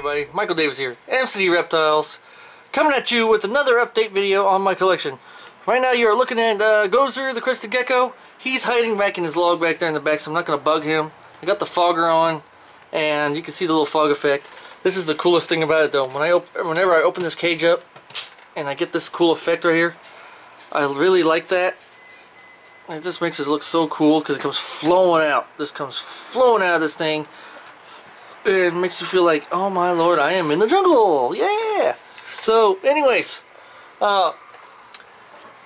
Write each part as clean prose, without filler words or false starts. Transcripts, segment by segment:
everybody, Michael Davis here, MCD Reptiles, coming at you with another update video on my collection. Right now you're looking at Gozer, the crested gecko. He's hiding back in his log back there in the back, so I'm not going to bug him. I got the fogger on, and you can see the little fog effect. This is the coolest thing about it though. Whenever I open this cage up, and I get this cool effect right here, I really like that. It just makes it look so cool because it comes flowing out. This comes flowing out of this thing. It makes you feel like, oh my lord, I am in the jungle. Yeah. So, anyways,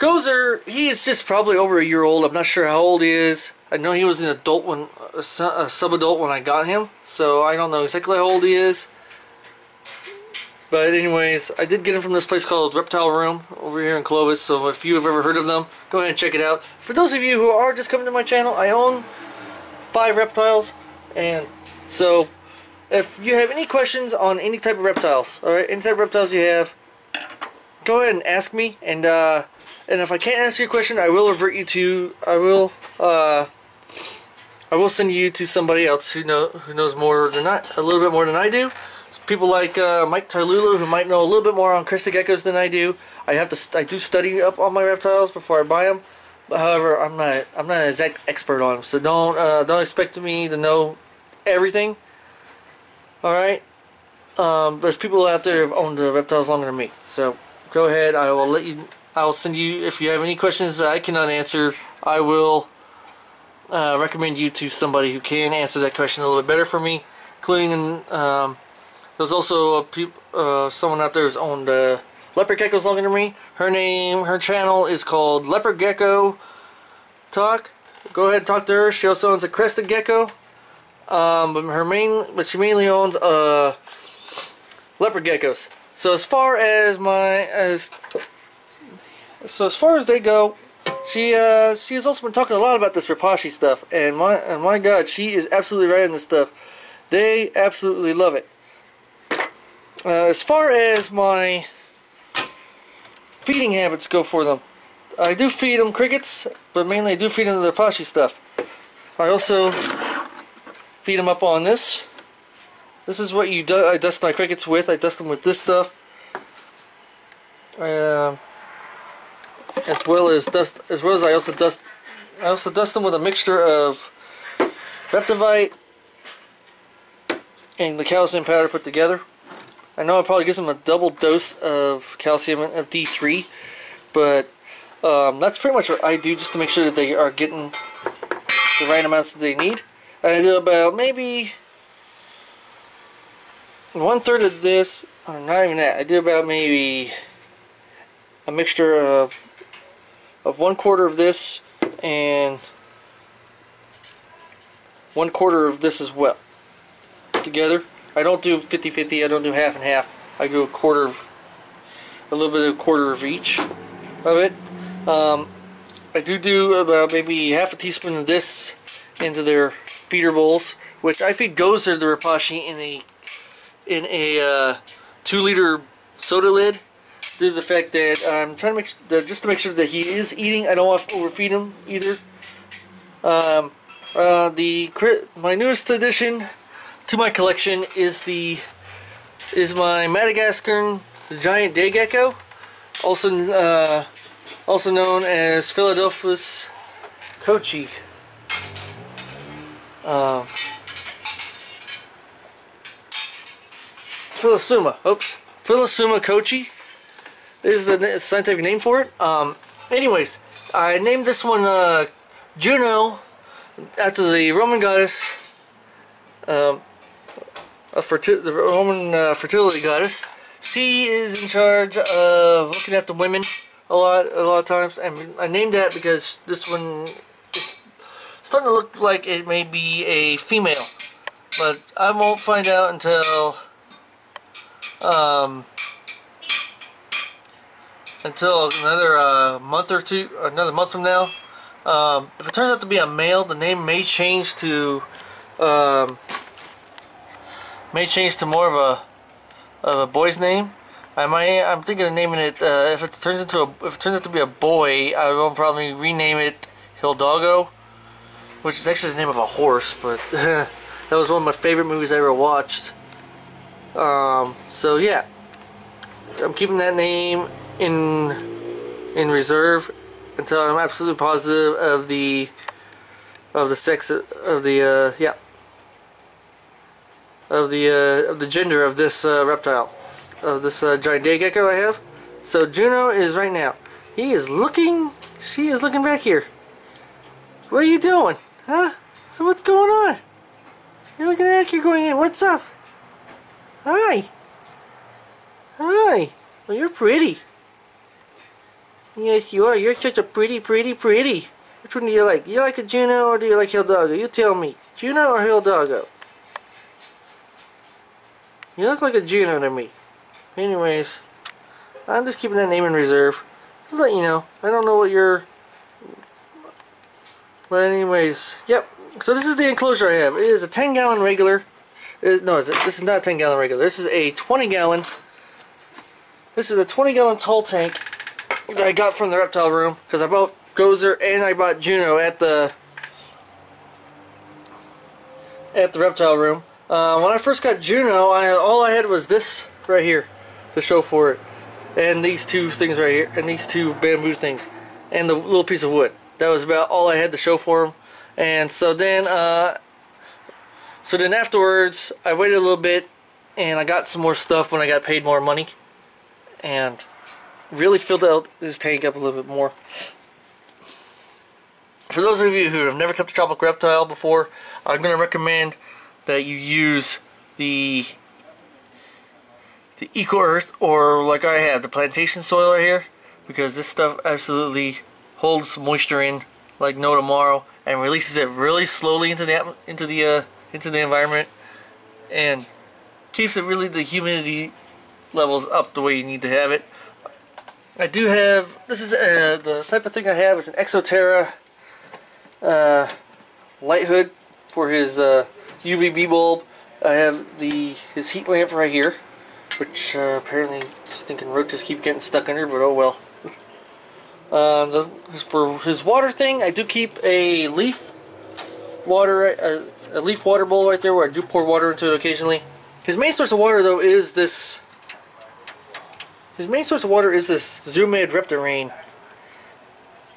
Gozer, he is just probably over a year old. I'm not sure how old he is. I know he was an adult when, a sub-adult when I got him. So I don't know exactly how old he is. But anyways, I did get him from this place called Reptile Room over here in Clovis. So if you have ever heard of them, go ahead and check it out. For those of you who are just coming to my channel, I own 5 reptiles. And so if you have any questions on any type of reptiles, alright, any type of reptiles you have, go ahead and ask me. And if I can't answer your question, I will revert you to, I will send you to somebody else who knows more than a little bit more than I do. People like Mike Tailulu, who might know a little bit more on crested geckos than I do. I do study up on my reptiles before I buy them. However, I'm not an exact expert on them, so don't expect me to know everything. All right. There's people out there who've owned reptiles longer than me, so go ahead. I will send you, if you have any questions that I cannot answer, I will recommend you to somebody who can answer that question a little bit better for me, including there's also someone out there who's owned leopard geckos longer than me. Her channel is called Leopard Gecko Talk. Go ahead and talk to her. She also owns a crested gecko, but she mainly owns leopard geckos. So as far as they go, she has also been talking a lot about this Repashy stuff, and my God, she is absolutely right on this stuff. They absolutely love it. As far as my feeding habits go for them, I do feed them crickets, but mainly I do feed them the Repashy stuff. I also feed them up on this. This is what I dust my crickets with. I dust them with this stuff, as well as I also dust them with a mixture of Reptivite and the calcium powder put together. I know it probably gives them a double dose of calcium of D3, but that's pretty much what I do just to make sure that they are getting the right amounts that they need. I do about maybe 1/3 of this, or not even that. I do about maybe a mixture of 1/4 of this and 1/4 of this as well together. I don't do 50-50, I don't do half and half. I do a little bit of a quarter of each of it. I do about maybe half a teaspoon of this into their feeder bowls, which I feed Gozer the Repashy in a 2-liter soda lid, due to the fact that I'm trying to just to make sure that he is eating. I don't want to overfeed him either. My newest addition to my collection is my Madagascar giant day gecko, also known as Philadelphus kochi. Philosuma kochi is the scientific name for it. Anyways, I named this one Juno after the Roman goddess. The Roman fertility goddess. She is in charge of looking after women a lot of times, and I named that because this one is starting to look like it may be a female, but I won't find out until another month or two, another month from now. If it turns out to be a male, the name may change to more of a boy's name. I'm thinking of naming it. If it turns out to be a boy, I will probably rename it Hidalgo, which is actually the name of a horse. But that was one of my favorite movies I ever watched. So yeah, I'm keeping that name in reserve until I'm absolutely positive of the sex of the yeah, of the gender of this reptile, of this giant day gecko I have. So Juno is right now. He is looking. She is looking back here. What are you doing, huh? So what's going on? You're looking at you're going in. What's up? Hi. Hi. Well, you're pretty. Yes, you are. You're such a pretty. Which one do you like? Do you like a Juno or do you like Hildoggo? You tell me. Juno or Hildoggo? You look like a Juno to me. Anyways, I'm just keeping that name in reserve. Just to let you know. I don't know what you're... But anyways, yep. So this is the enclosure I have. It is a 10-gallon regular. No, this is not a 10-gallon regular. This is a 20-gallon. This is a 20-gallon tall tank that I got from the reptile room because I bought Gozer and I bought Juno at the reptile room. When I first got Juno, all I had was this right here to show for it, and these two things right here, and these two bamboo things, and the little piece of wood. That was about all I had to show for him. And so then afterwards, I waited a little bit, and I got some more stuff when I got paid more money, and really filled out this tank up a little bit more. For those of you who have never kept a tropical reptile before, I'm going to recommend that you use the Eco Earth, or like I have, the plantation soil right here, because this stuff absolutely holds moisture in like no tomorrow and releases it really slowly into the environment and keeps it really the humidity levels up the way you need to have it. I do have, this is the type of thing I have is an Exoterra light hood for his UVB bulb. I have his heat lamp right here, which apparently stinking roaches keep getting stuck under, but oh well. For his water thing, I do keep a leaf water bowl right there where I do pour water into it occasionally. His main source of water though is this. His main source of water is this Zoo-Med Reptarrain.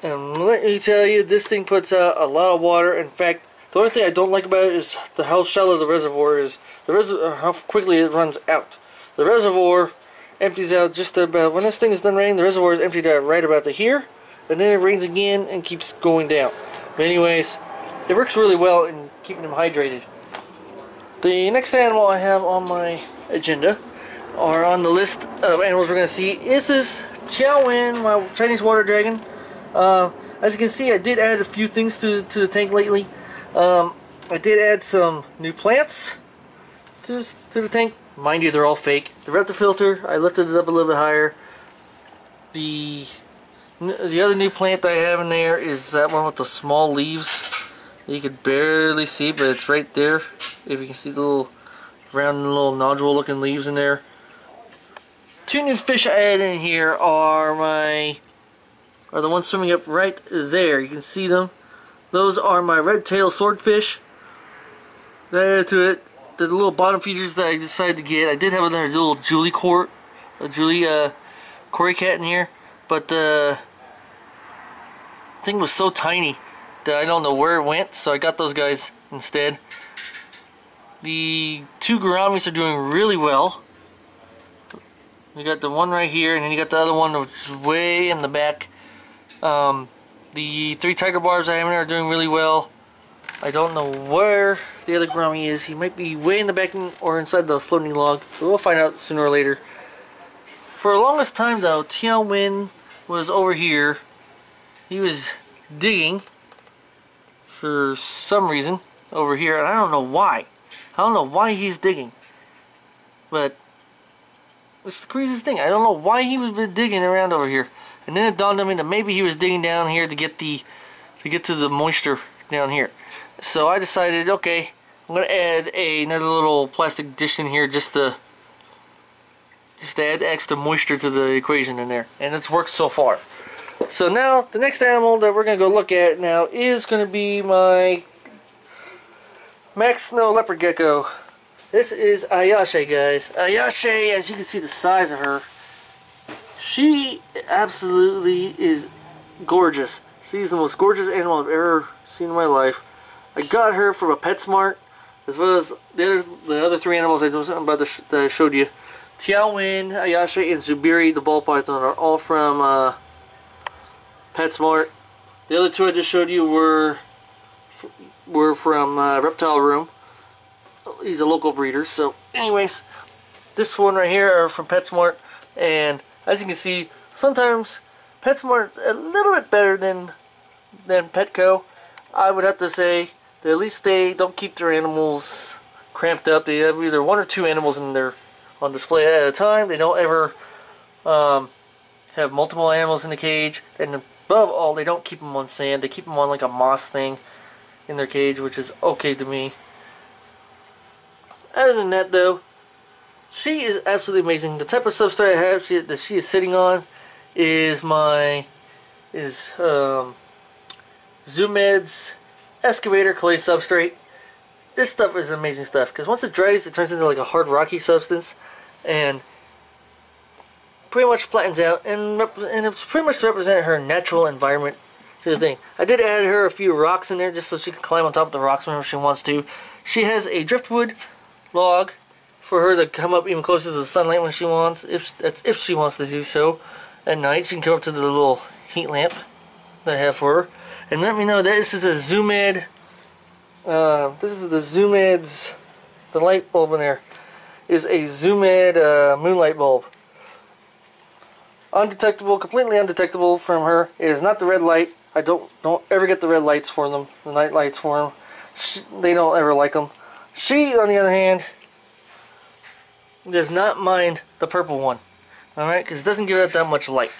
And let me tell you, this thing puts out a lot of water. In fact, the only thing I don't like about it is how shallow the reservoir is. How quickly it runs out. The reservoir empties out just about, when this thing is done raining, the reservoir is emptied out right about to here, and then it rains again and keeps going down. But anyways, it works really well in keeping them hydrated. The next animal I have on my agenda, or on the list of animals we're going to see, is this Tiaowen, my Chinese water dragon. As you can see, I did add a few things to the tank lately. I did add some new plants to the tank. Mind you, they're all fake. The Reptifilter, I lifted it up a little bit higher. The other new plant that I have in there is that one with the small leaves. You could barely see, but it's right there. If you can see the little round little nodule looking leaves in there. Two new fish I added in here are the ones swimming up right there. You can see them. Those are my red-tailed swordfish. That I added to it. The little bottom feeders that I decided to get. I did have another little Julie Cory cat in here, but the thing was so tiny that I don't know where it went, so I got those guys instead. The two gouramis are doing really well. You got the one right here, and then you got the other one which is way in the back. The three tiger barbs I have in there are doing really well. I don't know where the other gourami is. He might be way in the back or inside the floating log. But we'll find out sooner or later. For the longest time though, Tiaowen was over here. He was digging for some reason over here, and I don't know why. I don't know why he's digging. But it's the craziest thing. I don't know why he was digging around over here. And then it dawned on me that maybe he was digging down here to get to the moisture down here. So I decided, okay, I'm gonna add another little plastic dish in here just to add extra moisture to the equation in there, and it's worked so far. So now the next animal that we're gonna go look at now is gonna be my Max Snow leopard gecko. This is Ayase, guys. Ayase, as you can see the size of her, she absolutely is gorgeous. She's the most gorgeous animal I've ever seen in my life. I got her from a PetSmart, as well as the other three animals that I showed you. Tiaowen, Ayase, and Zubiri, the ball python, are all from PetSmart. The other two I just showed you were from Reptile Room. He's a local breeder. So anyways, this one right here are from PetSmart, and as you can see, sometimes PetSmart's a little bit better than Petco. I would have to say that at least they don't keep their animals cramped up. They have either one or two animals on display at a time. They don't ever have multiple animals in the cage, and above all, they don't keep them on sand. They keep them on like a moss thing in their cage, which is okay to me. Other than that, though, she is absolutely amazing. The type of substrate I have that she is sitting on is Zoomed's excavator clay substrate. This stuff is amazing stuff, because once it dries, it turns into like a hard rocky substance, and pretty much flattens out, and it's pretty much to represent her natural environment to the thing. I did add her a few rocks in there just so she can climb on top of the rocks whenever she wants to. She has a driftwood log for her to come up even closer to the sunlight when she wants, if she wants to do so. At night, she can come up to the little heat lamp that I have for her. And let me know that this is a Zoomed. This is the Zoomed's. The light bulb in there is a Zoomed moonlight bulb. Undetectable, completely undetectable from her. It is not the red light. I don't ever get the red lights for them, the night lights for them. They don't ever like them. She, on the other hand, does not mind the purple one. Alright, because it doesn't give it that much light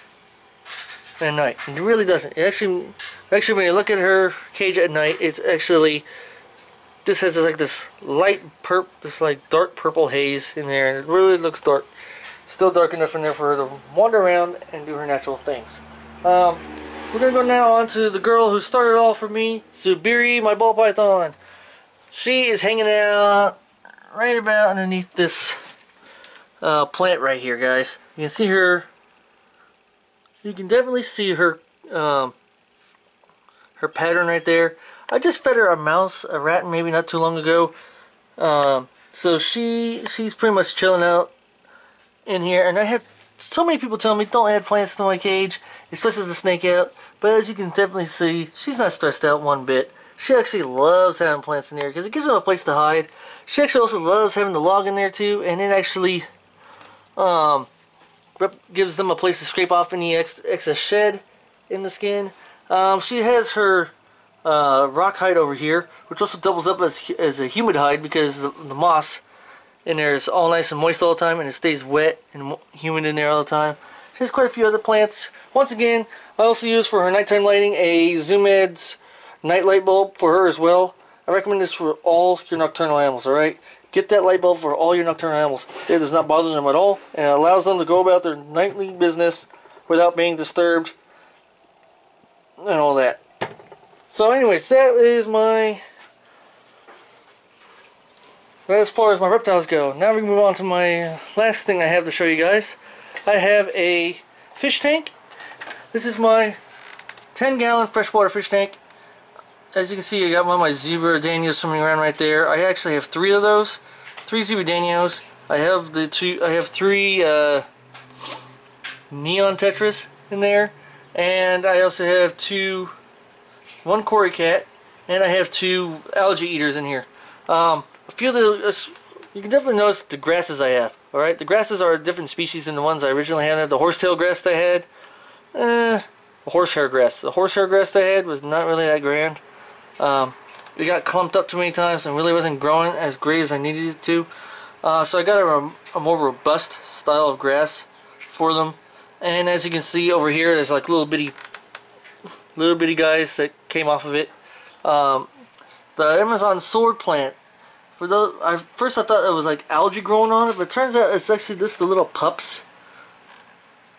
at night. It really doesn't. It actually, when you look at her cage at night, it's actually, this has like this light this like dark purple haze in there, and it really looks dark. Still dark enough in there for her to wander around and do her natural things. We're going to go now on to the girl who started all for me, Zubiri, my ball python. She is hanging out right about underneath this plant right here, guys. You can see her. You can definitely see her her pattern right there. I just fed her a rat maybe not too long ago. So she's pretty much chilling out in here, and I had so many people tell me don't add plants to my cage, it stresses the snake out. But as you can definitely see, she's not stressed out one bit. She actually loves having plants in there because it gives them a place to hide. She actually also loves having the log in there too, and it actually gives them a place to scrape off any excess shed in the skin. She has her rock hide over here, which also doubles up as a humid hide because the moss in there is all nice and moist all the time, and it stays wet and humid in there all the time. She has quite a few other plants. Once again, I also use for her nighttime lighting a Zoomed's night light bulb for her as well. I recommend this for all your nocturnal animals, alright? Get that light bulb for all your nocturnal animals. It does not bother them at all, and it allows them to go about their nightly business without being disturbed and all that. So anyways, that is as far as my reptiles go. Now we can move on to my last thing I have to show you guys. I have a fish tank. This is my 10-gallon freshwater fish tank. As you can see, I got one of my zebra danios swimming around right there. I actually have 3 of those, 3 zebra danios. I have three neon tetras in there, and I also have 1 cory cat, and I have 2 algae eaters in here. A few of the, you can definitely notice the grasses I have. All right, the grasses are a different species than the ones I originally had. The horsetail grass that I had, the horsehair grass. The horsehair grass that I had was not really that grand. It got clumped up too many times and really wasn't growing as great as I needed it to. So I got a more robust style of grass for them. And as you can see over here, there's like little bitty guys that came off of it. The Amazon sword plant. For those, first I thought it was like algae growing on it, but it turns out it's actually just the little pups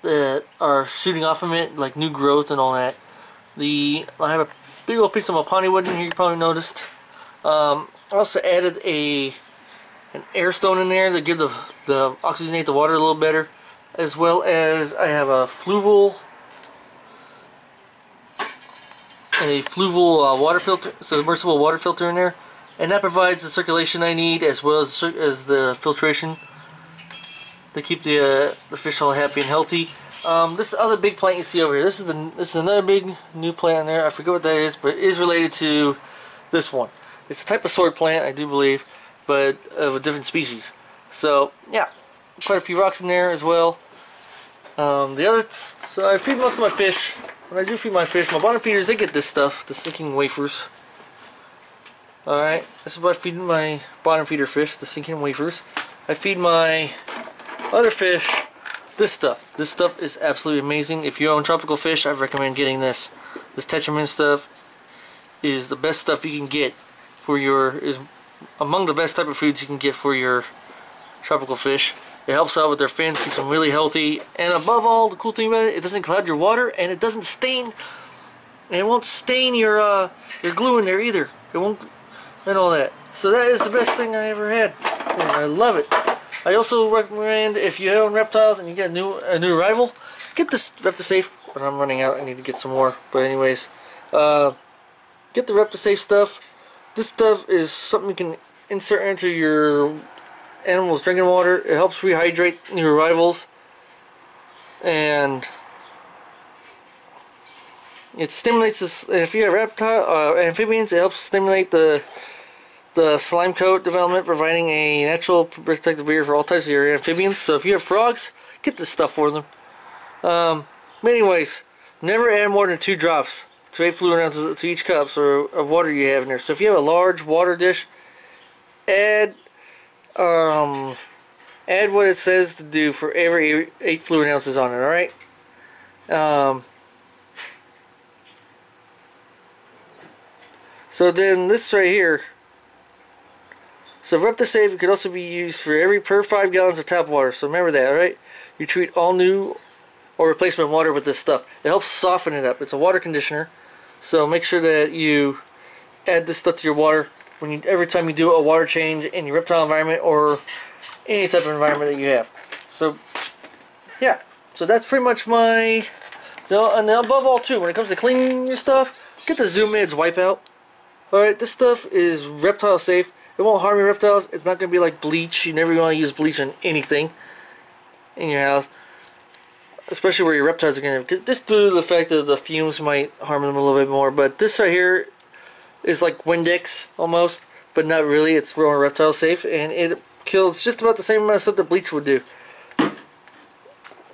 that are shooting off from it, like new growth and all that. I have a big old piece of Mapani wood in here, you probably noticed. I also added a an air stone in there to give the oxygenate the water a little better, as well as I have a fluval water filter, submersible water filter in there, and that provides the circulation I need as well as the filtration to keep the fish all happy and healthy. This other big plant you see over here, this is another big new plant in there. I forget what that is, but it is related to this one. It's a type of sword plant, I do believe, but of a different species. So yeah, quite a few rocks in there as well. So I feed most of my fish. When I do feed my fish, my bottom feeders, they get this stuff, the sinking wafers. Alright, this is what I feed my bottom feeder fish, the sinking wafers. I feed my other fish this stuff. This stuff is absolutely amazing. If you own tropical fish, I recommend getting this. This Tetramin stuff is the best stuff you can get for is among the best type of foods you can get for your tropical fish. It helps out with their fins, keeps them really healthy, and above all, the cool thing about it, it doesn't cloud your water, and it doesn't stain, and it won't stain your glue in there either. It won't, and all that. So that is the best thing I ever had, and I love it. I also recommend, if you own reptiles and you get a new arrival, get this ReptiSafe. But I'm running out, I need to get some more. But anyways, get the ReptiSafe stuff. This stuff is something you can insert into your animals' drinking water. It helps rehydrate new arrivals, and it stimulates this. If you have amphibians, it helps stimulate the slime coat development, providing a natural protective barrier for all types of your amphibians. So if you have frogs, get this stuff for them. But anyways, never add more than 2 drops to 8 fluid ounces to each cup of water you have in there. So if you have a large water dish, add what it says to do for every 8 fluid ounces on it. All right. So then this right here. So ReptiSafe could also be used for per 5 gallons of tap water. So remember that, alright? You treat all new or replacement water with this stuff. It helps soften it up. It's a water conditioner. So make sure that you add this stuff to your water every time you do a water change in your reptile environment or any type of environment that you have. So yeah. So that's pretty much my... and then above all too, when it comes to cleaning your stuff, get the Zoom Edge Wipeout. Alright, this stuff is reptile safe. It won't harm your reptiles. It's not going to be like bleach. You never want to use bleach on anything in your house, especially where your reptiles are going to. Because this, due to the fact that the fumes might harm them a little bit more. But this right here is like Windex almost, but not really. It's real reptile safe, and it kills just about the same amount of stuff that bleach would do.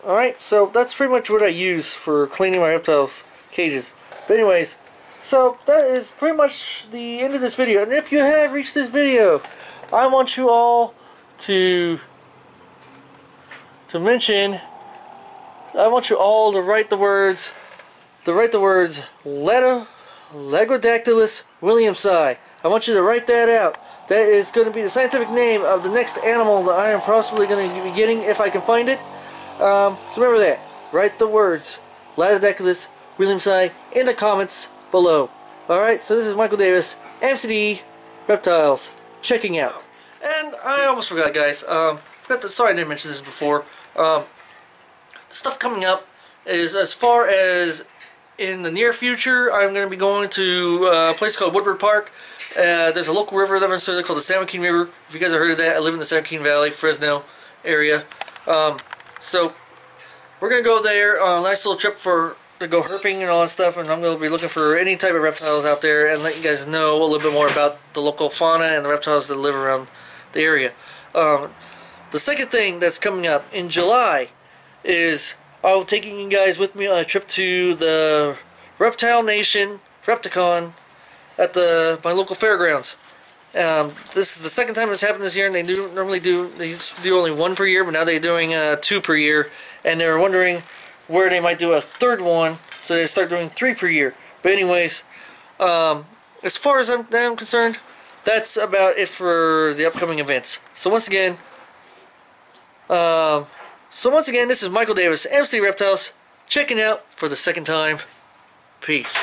All right, so that's pretty much what I use for cleaning my reptiles' cages. But anyways. So that is pretty much the end of this video. And if you have reached this video, I want you all to mention. I want you all to write the words. Lagodactylus williamsi. I want you to write that out. That is going to be the scientific name of the next animal that I am possibly going to be getting if I can find it. So remember that. Write the words Lagodactylus williamsi in the comments below. Alright, so this is Michael Davis, MCD Reptiles, checking out. And I almost forgot, guys. Sorry I didn't mention this before. The stuff coming up is, as far as in the near future, I'm going to be going to a place called Woodward Park. There's a local river that runs through there called the San Joaquin River. If you guys have heard of that, I live in the San Joaquin Valley, Fresno area. So we're going to go there on a nice little trip to go herping and all that stuff, and I'm going to be looking for any type of reptiles out there and let you guys know a little bit more about the local fauna and the reptiles that live around the area. The second thing that's coming up in July is I'll be taking you guys with me on a trip to the Reptile Nation Repticon at my local fairgrounds. This is the second time it's happened this year, and they used to do only 1 per year, but now they're doing 2 per year, and they're wondering where they might do a 3rd one, so they start doing 3 per year. But anyways, as far as I'm concerned, that's about it for the upcoming events. So once again, this is Michael Davis, MC Reptiles, checking out for the second time. Peace.